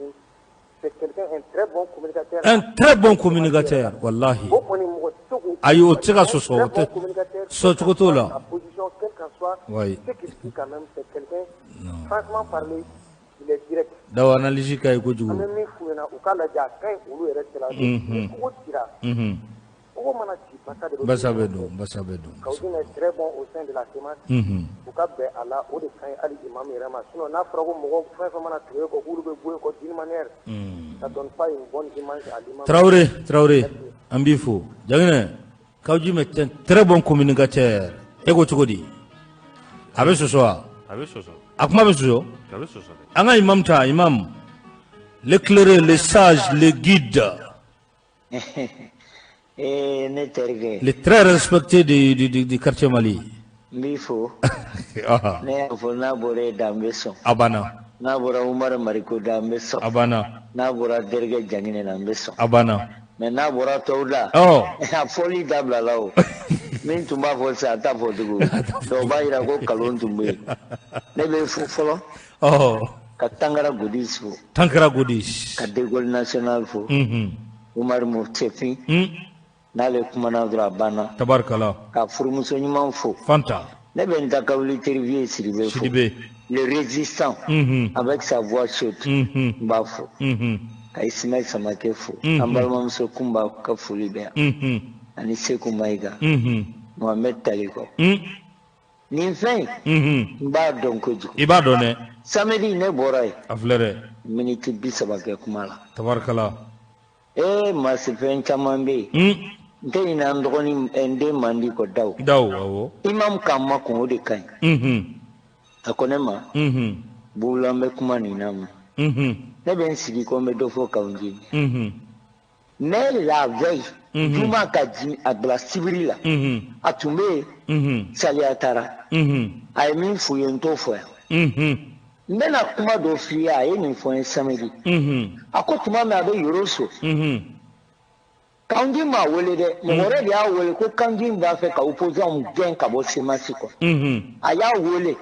c'est quelqu'un un très bon communicateur. Un très bon communicateur, wallahi. Ayo tira so là. La position quelle qu'en soit, ce qui dit quand même c'est quelqu'un franchement parler, il est direct. Da analyse kay ko jugo. Même fou na o kala ja kay o lu reste là. Ko tira. O mana ci passa de Basabedo. Kaudin est très bon au sein de la sémence. O ka be ala o de kay ali imam rama sinon na frago mo frère mana créer ko hulu be boy ko d'une manière. Ça donne pas une bonne image à l'imam. Traoré, Ambifo. Jangene, Kaouji est un très bon communicateur. Ego Chokodi. Avec ce soir. Akuma avec ce soir. Anga imam. L'éclairé, le sage, le guide. Le très respecté du quartier Mali. Mbifo. Ne afona bore dambeso. Abana. Na bora Umar Mariko dambeso. Abana. Na bora Derge Jangine dambeso. Abana. Mais na bora Touda. Oh. A folie dabla lao. Min tumba folsa ta fodugo. Do bayira ko kalon tumbe. Ne be folo. Oh. Ka Tangara Goudis fo. Tangara Goudis. Ka Degol National fo. Umar Muftefi. Na le kumana dra bana. Tabarkala. Ka furmuso nyuma fo. Fanta. Ne be ntakawli terrivier Sidibé. Le résistant, avec sa voix chaude, Bafo, Kaismaï Samakefo, Ambalmam Sokumba Kafulibé, Anise Kumaiga, Mohamed Taliko. Ninfin, Bardon Koju. Ibadone. Samedi ne borai. Aflere. Miniti Bisabake Kumala. Tabarkala. Masifen Chamambe. Nteina Androni Ende Mandiko Dao. Dao, Imam Kama Kongo Kai. Akonema bulambe kuma ni namu ne ben sigi ko me dofo kaunji mais la veille juma kaji agla sibrila atumbe saliatara ay min fuyen to fo mbena kuma do fiya ay min fo en samedi akotuma me abe yoroso kaunji ma wele de mo re dia wele ko kaunji ba fe ka opposant gen ka bo semasi ko aya wele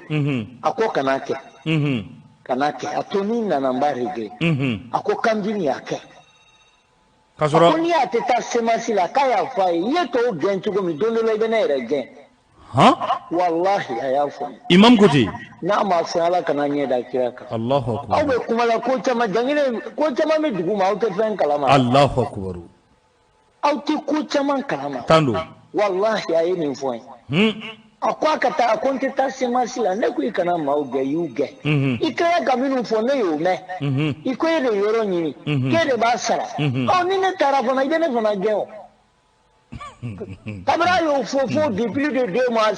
ako kanake atoni na namba rege ako kaunji ni yake kasoro ako ni ateta semasi la kaya fa ye to gen tugo mi dondo le bene re gen wallahi aya fa imam kuti na ma fa ala kana nye da kiraka Allahu akbar aw be kuma la ko chama jangine ko chama me dugu ma o te fen kalama Allahu akbar aw ti ku chaman kalama tando wallahi ayi min fo akwa kata akonte ta semasi la ne ku ikana ma o ge yuge ikaya gaminu fo ne yo me ikoye de yoro nyini ke de ba sara o ni ne tara fo na ide ne fo na ge o tabra yo fo depuis de 2 mois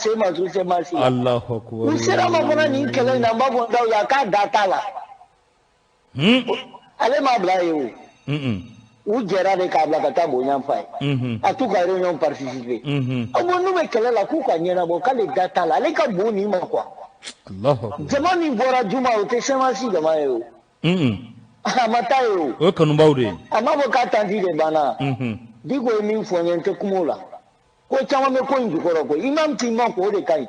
semasi Allahu akbar u sera ma bona ni kele na ba bo ndaw ya ka data la ale ma bla yo u jera de ka bla kata bo nyam fai atu ka réunion participer o no me kala la ku ka nyena bo kale data la le ka bo ni ma kwa Allahu jamani bora juma o te sema si jama yo amata yo o kanu bawde amabo ka tanti de bana digo mi fonyen te kumula ko chama me ko indi ko imam ti ma ko de kai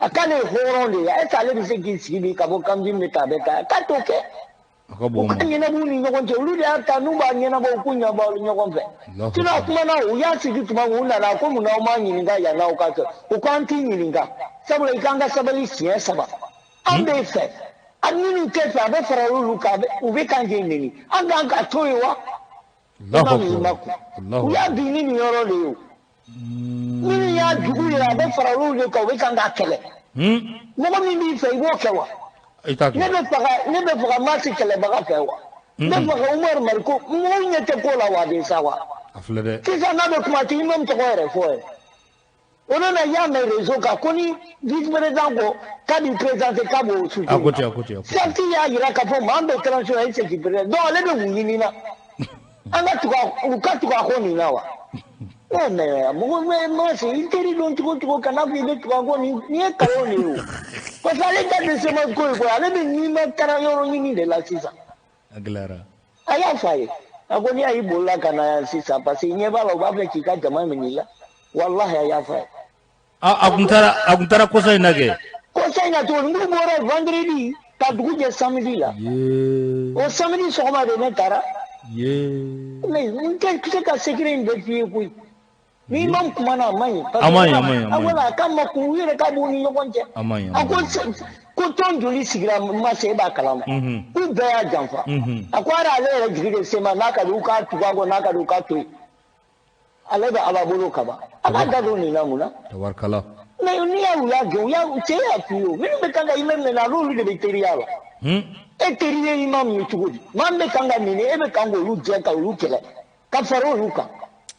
akane horon de ya ta le bi se ki si bi ka bo kam jim me ta be ka to ke akabo mo nyena bu ni nyoko je ulu de ata nu ba nyena bo kunya ba lu nyoko fe tuna kuma na u ya si tu ma una na ko mu na ma nyi nga ya na o ka ko kan ti nyi nga sabula ikanga sabali siya saba ambe fe anini ke fa be fara ulu ka be u be kan je ni anga ka to yo wa Allahu akbar u ya bi ni yoro le yo min y'a jugu ye a bɛ fara olu de kan u bɛ kan k'a kɛlɛ mɔgɔ min b'i fɛ i b'o kɛ wa ne bɛ faga Mati kɛlɛbaga fɛ wa ne faga Umaru Mariko mɔgɔw ɲɛ tɛ ko la wa de sa wa sisan n'a bɛ kuma ten imam tɔgɔ yɛrɛ fɔ yɛrɛ o nana y'a mɛn réseau kan ko ni vice président ko k'a b'i présenter k'a b'o soutenir Sakti y'a yira k'a fɔ maa min bɛ transition e tɛ k'i président donc ale bɛ mun ɲini na an ka tugu a ko nin na wa mɔgɔ ma se i teri dɔn cogo kana fɔ i bɛ tugu a ko nin ye kalon de ye o parce que ale ta tɛ sema ko ye koyi ale bɛ ɲima taara yɔrɔ ɲini de la sisan a y'a fɔ a ye a ko n'i y'a y'i bolila ka na yan sisan parce que ɲɛ b'a la u b'a fɛ k'i ka jama minɛ i la walahi a y'a fɔ a ye. A kun taara kɔsa in na kɛ. Kɔsa in na tuguni n bɔra vendredi ka dugu jɛ samedi la. O samedi sɔgɔma de ne taara. Mais n tɛ se ka secret in bɛɛ f'i ye koyi. Ni imam kumana a man ɲi. A man ɲi. Wala a ka ma kun u yɛrɛ ka b'u ni ɲɔgɔn cɛ. A man ɲi. A ko tɔn joli sigira ma se e b'a kalama. U bɛɛ y'a janfa. A ko hali ale yɛrɛ jigi de se ma n'a ka di u k'a tugu a kɔ n'a ka di u k'a to yen. Ale bɛ Ala bolo kaban a ka da don nin na mun na tabarikala mais n'i y'a gɛn cɛ y'a f'i ye minnu bɛ kan ka imam minɛ a n'olu de bɛ teriya la e teri ye imam ye cogo di maa min bɛ kan ka minɛ e bɛ kan k'olu jɛ ka olu kɛlɛ ka fara olu kan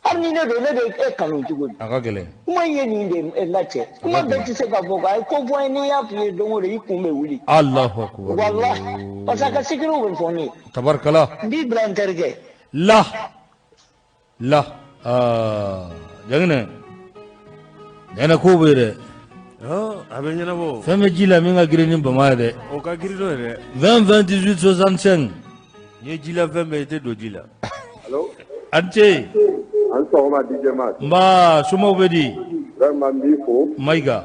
hali ni ne don ne bɛ e kanu cogo di a ka gɛlɛn kuma in ye nin de lacɛ kuma bɛɛ tɛ se ka fɔ k'a ye ko fɔ ye n'i y'a f'i ye don o don i kun bɛ wuli Alahu akbar walahi parce que a ka secret bɛ fɔ ne ye tabarikala n b'i bila n terikɛ la jangine yana ko be dɛ a bɛ ɲɛnabɔ fɛn bɛ ji la min ka girin ni bama ye dɛ o ka girin n'o ye dɛ 20 28 65 n ye ji la fɛn bɛɛ i tɛ don ji la allo an ce an sɔgɔma DJ Mas nba somaw bɛ di vraiment n b'i fo Mayiga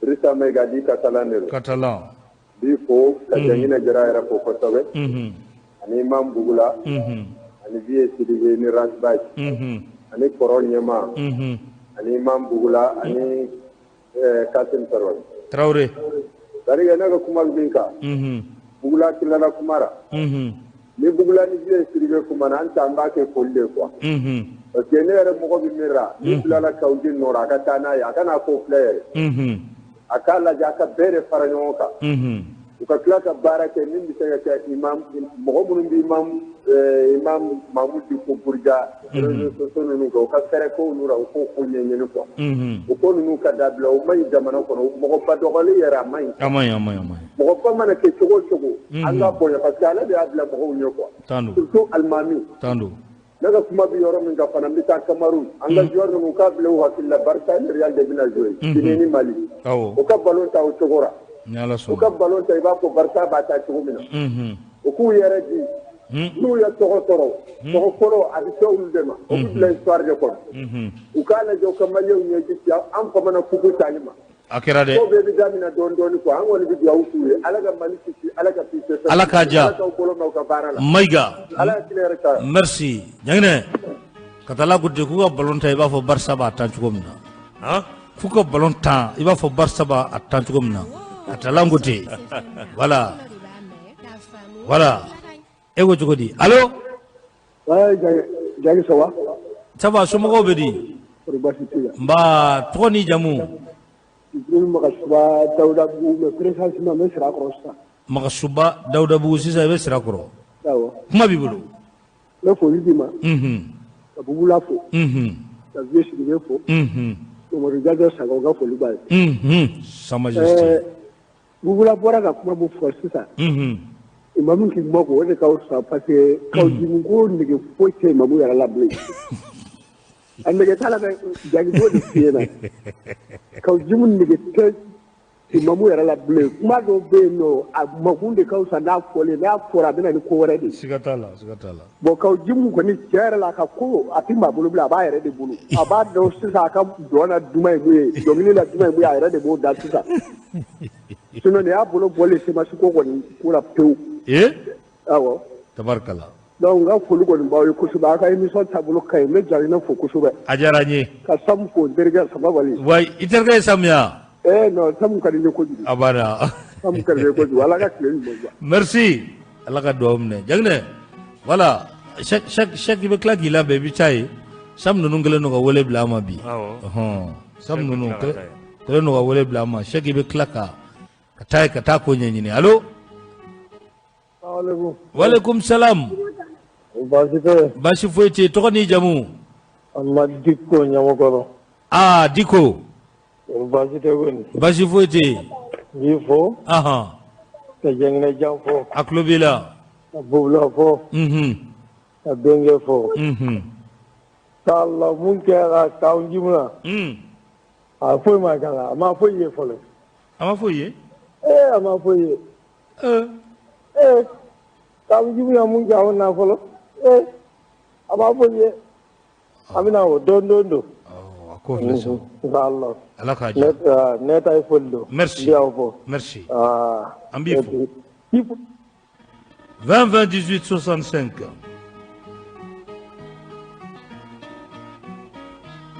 Drissa Mayiga di Catalan de Catalan b'i fo ka Jangine Jara yɛrɛ fo kosɛbɛ ani Imam Bugula ani Vieux Sidibé ni Rasbach ani Kɔrɔ Ɲɛma ani Imam Bugula ani Kasim Traoré dari ne ka kuma min kan Bugula tilala kumara ni Bugula ni Vieux Sidibé kuma na an ta an b'a kɛ foli de quoi parce que ne yɛrɛ mɔgɔ bi mira ni tilala Kaouji nɔrɔ a ka taa n'a ye a kana fɔ filɛ yɛrɛ a k'a lajɛ a ka bɛɛ de fara ɲɔgɔn kan u ka tila ka baara kɛ min bɛ se ka kɛ imam mɔgɔ minnu bɛ imam Mamudu ko Burja réseaux sociaux ninnu kan u ka fɛɛrɛ kow n'u la u k'o ko ɲɛɲini quoi u ko ninnu ka dabila o man ɲi jamana kɔnɔ mɔgɔ ba dɔgɔli yɛrɛ a man ɲi mɔgɔ ba mana kɛ cogo o cogo an ka bonya parce que ale de y'a bila mɔgɔw ɲɛ quoi surtout alimami ne ka kuma bɛ yɔrɔ min kan fana n bɛ taa Kamaru an ka joueur ninnu k'a bila u hakili la Barça ni Real de bɛna jouer Guinée ni Mali u ka ballon ta o cogo la u ka ballon ta i b'a fɔ Barça b'a ta cogo min na u k'u yɛrɛ di n'u ye tɔgɔ sɔrɔ tɔgɔ fɔlɔ a bɛ kɛ olu de ma o bɛ bila histoire de kɔnɔ u k'a lajɛ u ka maliyɛnw ɲɛji an famana fugu tali ma a kɛra dɛ ko bɛɛ bɛ daminɛ dɔɔnin quoi an kɔni bɛ dugawu k'u ye ala ka Mali kisi ala ka kisi ala k'a diya ala k'aw bolo mɛn u ka baara la Mayiga ala ka tile yɛrɛ caya merci Jangine ka taa la gudde k'u ka ballon ta i b'a fɔ Barça b'a tan cogo min na k'u ka ballon tan i b'a fɔ Barça b'a tan cogo min na ka taa la gudde voilà e ko cogo di allo Jagi sawa saba somɔgɔw bɛ di nba tɔgɔ ni jamu Magasuba Dawudabugu mais précisément n bɛ Sirakɔrɔ sisan Magasuba Dawudabugu sisan i bɛ Sirakɔrɔ kuma b'i bolo n bɛ foli d'i ma ka Bugula fo ka Vieux Sidibé fo Mamadu Jajɛ Sagaw ka foli b'a ye Sa Majesté Bugula bɔra ka kuma min fɔ sisan imamu k'i kuma k'o de ka fisa parce que Kaouji ko nege foyi tɛ imamu yɛrɛ la bilen a nege t'a la dɛ Jagi b'o de f'i ɲɛna Kaouji nege tɛ imamu yɛrɛ la bilen kuma dɔw bɛ yen nɔ a makun de ka fisa n'a fɔlen n'a fɔra a bɛ na ni ko wɛrɛ de ye siga t'a la bon Kaouji kɔni cɛ yɛrɛ la a ka ko a tɛ maa bolo bilen a b'a yɛrɛ de bolo a b'a dɔn sisan a ka jɔn na duman ye mun ye dɔnkili la duman ye mun ye a yɛrɛ de b'o da sisan sinon nin y'a bolo bɔlen semasi ko kɔni ko la pewu awɔ tabarikala donc n ka foli kɔni b'aw ye kosɛbɛ a ka émission taabolo ka ɲi n bɛ Jangine fo kosɛbɛ a diyara n ye ka Samu fo n terikɛ Sababali wa i terikɛ ye Samu ya non Samu ka di n ye kojugu a banna Samu ka di n ye kojugu ala ka tile ɲuman diya merci ala ka dugawu minɛ Jangine voilà chaque i bɛ tila k'i labɛn i bɛ taa ye sam nunu kelen no ka wele bila ma bi sam nunu kelen no ka wele bila ma sheki be klaka ka taa ko nyini allo walaikum salam bashi foyti to ni jamu amma dikko nyamokoro dikko bashi foyti yifo ka jengne jam fo aklobila bubla fo abenge fo Allah mun kera taun jimla foi ma kala ma foi ye fole ama foi ye ama foi ye taun jimla mun jaw na folo ama foi ye amina o do ko fleso Allah ala ka net ay foldo merci ambi 20 18 65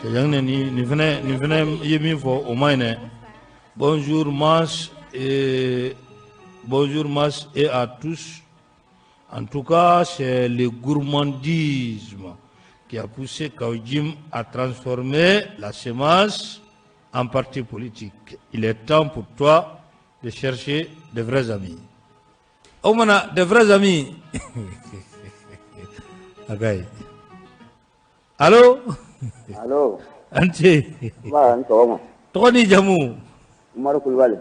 ni venez yemi fo au moins bonjour Mas et à tous. En tout cas, c'est le gourmandisme qui a poussé Kaojim à transformer la semence en parti politique. Il est temps pour toi de chercher de vrais amis. Oh mana, de vrais amis. Okay. Allô? Allô. Ante. Ba ntoma. Toni jamu. Umar Kulbali.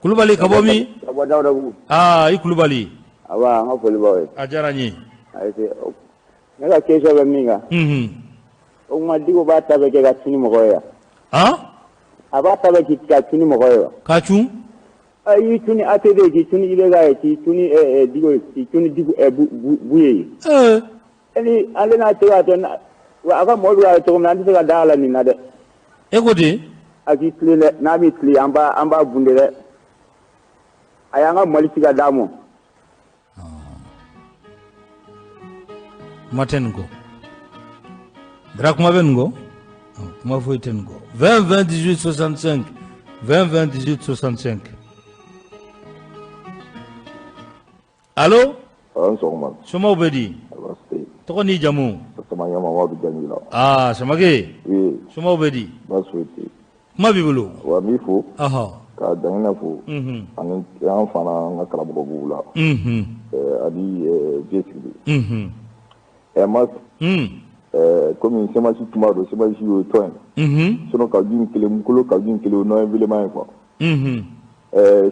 Kulbali kabomi? Abo dawdabu. I Kulbali. Awa nga Kulbali. Ajarani. Aite. Nga kesho be minga. O ma digo ba tabe ke gatini mogoya. Aba tabe ki gatini mogoya. Kachu? Ayi tuni atede ki tuni ilega ki tuni digo ki tuni digo buye. Eli ale na tewa to na aka mo biya to na ndi ka dala ni na de egodi aki tlile na mi tli amba bundere ayanga mali tiga damo matengo drakuma bengo kuma foitengo 20 18 65 20 18 65 Allô? Soma ubedi. Toko ni jamu. Samanya Mamadou Janila. Samage. Oui. Soma ubedi. Baswete. Kuma bibulu. Wa mifo. Ka dangina fo. Ani an fana nga kalabugo bula. Adi jesidi. Mas. Comme sema si tumado sema si yo toin. Sono ka jin kele mukolo ka jin kele no envilement quoi.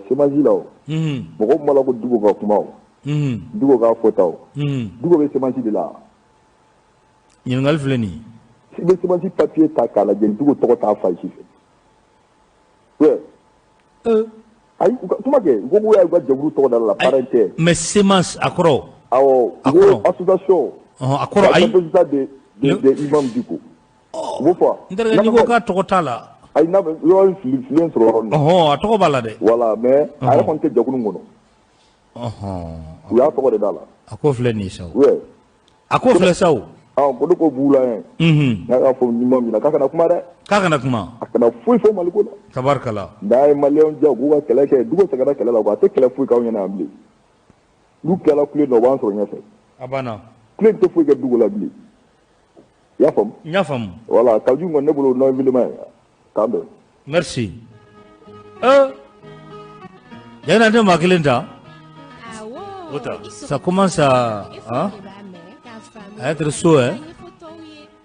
Sema zilao. Mogo mala ko dugo ka kuma. Dugo ka fotao. Dugo be semanci de la. Yingal fleni. Si be semanci papier ta kala gen dugo to ta fa ci fe. Ouais. Ay tuma ke go ya ga jabru to da la parenté. Mais semence akro. Awo association. Akro ay. De imam diko. Wo fa. Ndere ni go ka to tala. Ay na yo influence ro. Atoko balade. Voilà mais ay ko te jagunu ngono. U y'a tɔgɔ de da la. A ko filɛ nin ye sa. Oui. A ko filɛ sa o. Ko ne ko b'u la yen. N'a y'a fɔ ni ma min na k'a kana kuma dɛ. K'a kana kuma. A kana foyi fɔ Mali ko la. Tabarikala. N'a ye Maliyɛnw diya k'u ka kɛlɛ kɛ dugu sɛgɛnna kɛlɛ la quoi a tɛ kɛlɛ foyi k'aw ɲɛna yan bilen. N'u kɛla kule dɔ u b'an sɔrɔ ɲɛfɛ. A banna. Kule tɛ foyi kɛ dugu la bilen. I y'a faamu. N y'a faamu. Voilà Kaju kɔni ne bolo non évidemment k'an bɛn. Merci. Yana tɛ maa kelen ta. Ça commence à être chaud, hein?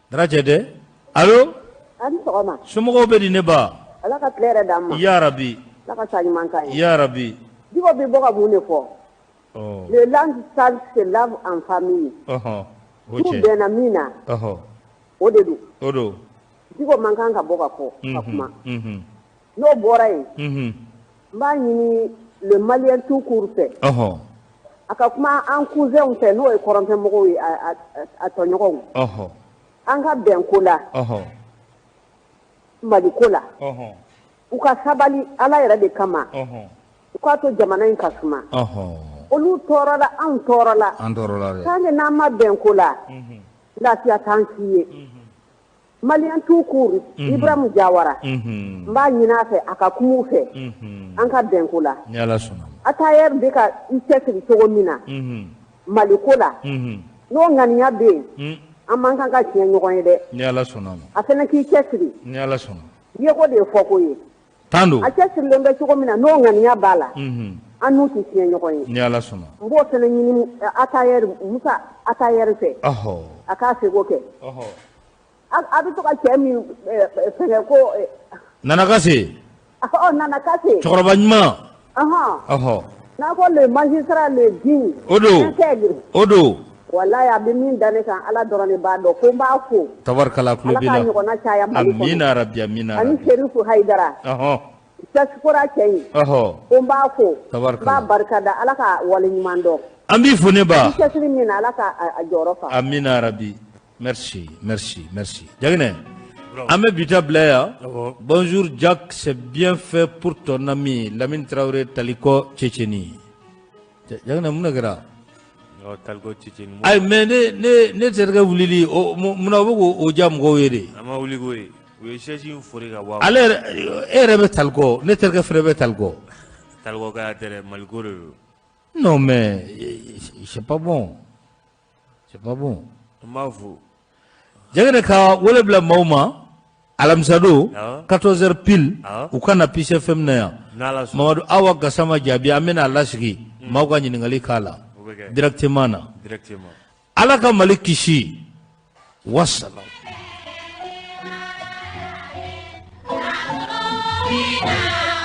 Drachede. Allô? Somogo bedi neba. Ya Rabbi. Ya Rabbi. Le langue sale se lave en famille. Tout benamina. Odedu. Odo. Digo mankanga boka ko. Akuma. No borai. Mba nyini le Malien tout court fait. Aka kuma an cousin fɛ n'o ye kɔrɔnfɛmɔgɔw ye a tɔɲɔgɔnw an ka bɛn ko la Mali ko la u ka sabali Ala yɛrɛ de kama u k'a to jamana in ka suma olu tɔɔrɔla anw tɔɔrɔla tant que n'an ma bɛn ko la lafiya t'an si ye Malien tout court Ibrahim Jawara n b'a ɲini a fɛ a ka kum'u fɛ an ka bɛn ko la Atayer bɛ ka i cɛsiri cogo min na Mali ko la n'o ŋaniya bɛ yen an man kan ka tiɲɛ ɲɔgɔn ye dɛ ni ala sɔnna ma a fana k'i cɛsiri ni ala sɔnna i ye ko de ye fɔ ko ye tan don a cɛsirilen bɛ cogo min na n'o ŋaniya b'a la an n'u tɛ tiɲɛ ɲɔgɔn ye ni ala sɔnna n b'o fana ɲini Musa Atayɛri fɛ a k'a seko kɛ a bɛ to ka cɛ min fɛngɛ ko Nana Kase Nana Kase cɛkɔrɔba ɲuman n'a ko le magistrat le digne intègre o don wallahi a bɛ min da ne kan ala dɔrɔn de b'a dɔn ko n b'a fo tabarikala tulo b'i la ala k'a ɲɔgɔnna caya Mali kɔnɔ amina rabi amina ani Serifu Hayidara diaspora cɛ in ko n b'a fo n b'a barikada ala ka wale ɲuman dɔn an b'i fo ne ba cɛsiri min na ala ka a jɔyɔrɔ fa amina rabi merci Diaguiné an bɛ bita bila yan bonjour Jack, c'est bien fait pour ton ami Lamine Traoré Taliko Tchétchénie Diaguiné mun de kɛra Taliko Tchétchénie ayi mais ne terikɛ wulili munna o bɛ k'o diya mɔgɔw ye de a ma wuli koyi u ye chaise in fori ka bɔ ale e yɛrɛ bɛ Taliko ne terikɛ fɛnɛ bɛ Taliko ka tɛrɛ Maliko de don non mais c'est pas bon n b'a fo Diaguiné ka wele bila maaw ma alamisa don 14h pile u ka na Peace FM na yan Mamadu Awa Gassama jaabi an bɛna a lasigi maaw ka ɲininkali k'a la directement na ala ka Mali kisi wassalam. Nina.